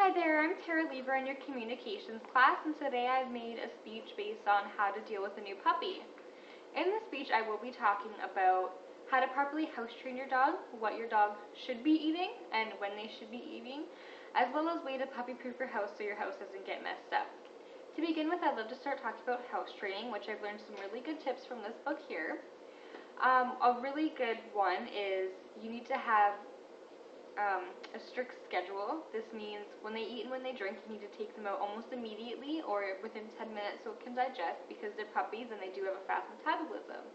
Hi there, I'm Tara Lever in your communications class, and today I've made a speech based on how to deal with a new puppy. In this speech, I will be talking about how to properly house train your dog, what your dog should be eating, and when they should be eating, as well as way to puppy-proof your house so your house doesn't get messed up. To begin with, I'd love to start talking about house training, which I've learned some really good tips from this book here. A really good one is you need to have a strict schedule. This means when they eat and when they drink, you need to take them out almost immediately or within 10 minutes so it can digest, because they're puppies and they do have a fast metabolism.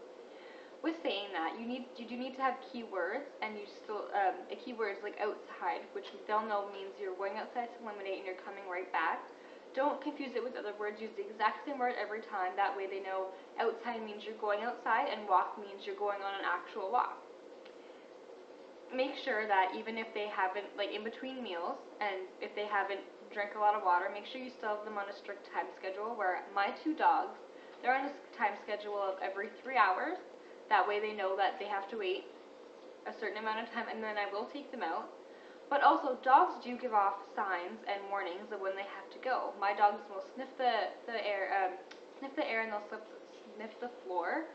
With saying that, you do need to have keywords, and you still a keyword is like outside, which they'll know means you're going outside to eliminate and you're coming right back. Don't confuse it with other words. Use the exact same word every time. That way they know outside means you're going outside and walk means you're going on an actual walk. Make sure that even if they haven't, like in between meals, and if they haven't drank a lot of water, make sure you still have them on a strict time schedule. Where my two dogs, they're on a time schedule of every 3 hours. That way they know that they have to wait a certain amount of time, and then I will take them out. But also, dogs do give off signs and warnings of when they have to go. My dogs will sniff the air, and they'll sniff the floor.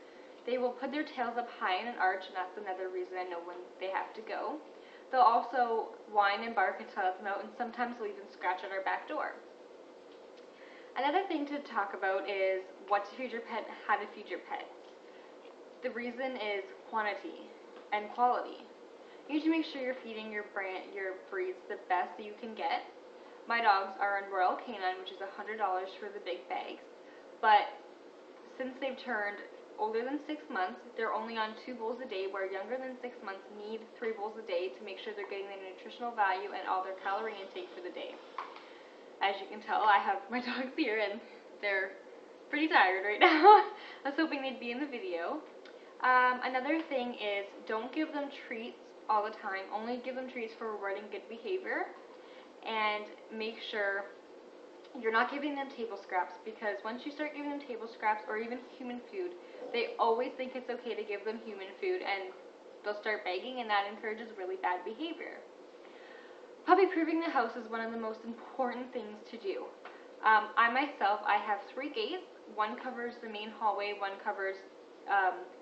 They will put their tails up high in an arch, and that's another reason I know when they have to go. They'll also whine and bark until I let them out, and sometimes they'll even scratch at our back door. Another thing to talk about is what to feed your pet and how to feed your pet. The reason is quantity and quality. You need to make sure you're feeding your breeds the best that you can get. My dogs are on Royal Canine, which is $100 for the big bags, but since they've turned older than 6 months, they're only on 2 bowls a day, where younger than 6 months need 3 bowls a day to make sure they're getting their nutritional value and all their calorie intake for the day. As you can tell, I have my dogs here and they're pretty tired right now. I was hoping they'd be in the video. Another thing is, don't give them treats all the time. Only give them treats for rewarding good behavior, and make sure you're not giving them table scraps, because once you start giving them table scraps or even human food, they always think it's okay to give them human food, and they'll start begging, and that encourages really bad behavior. Puppy-proofing the house is one of the most important things to do. I have 3 gates. One covers the main hallway, one covers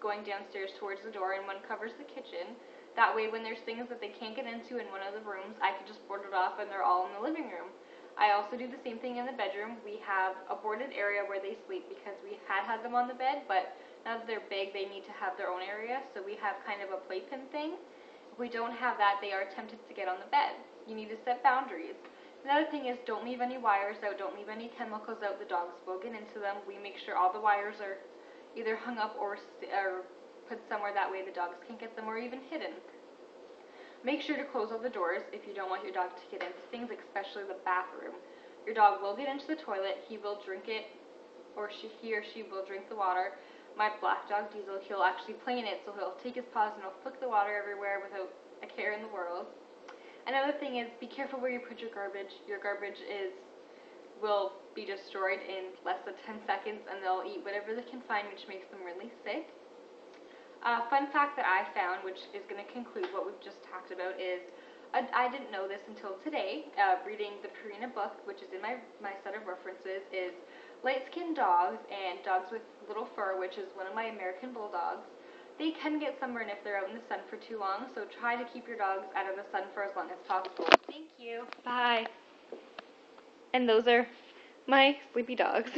going downstairs towards the door, and one covers the kitchen. That way, when there's things that they can't get into in one of the rooms, I can just board it off and they're all in the living room. I also do the same thing in the bedroom. We have a boarded area where they sleep, because we had them on the bed, but now that they're big, they need to have their own area, so we have kind of a playpen thing. If we don't have that, they are tempted to get on the bed. You need to set boundaries. Another thing is, don't leave any wires out, don't leave any chemicals out. The dogs will get into them. We make sure all the wires are either hung up or put somewhere, that way the dogs can't get them, or even hidden. Make sure to close all the doors if you don't want your dog to get into things, especially the bathroom. Your dog will get into the toilet, he will drink it, or he or she will drink the water. My black dog, Diesel, he'll actually play in it, so he'll take his paws and he'll flick the water everywhere without a care in the world. Another thing is, be careful where you put your garbage. Your garbage will be destroyed in less than 10 seconds, and they'll eat whatever they can find, which makes them really sick. Fun fact that I found, which is going to conclude what we've just talked about, is I didn't know this until today, reading the Purina book, which is in my set of references, is light-skinned dogs and dogs with little fur, which is one of my American Bulldogs. They can get sunburned if they're out in the sun for too long, so try to keep your dogs out of the sun for as long as possible. Thank you. Bye. And those are my sleepy dogs.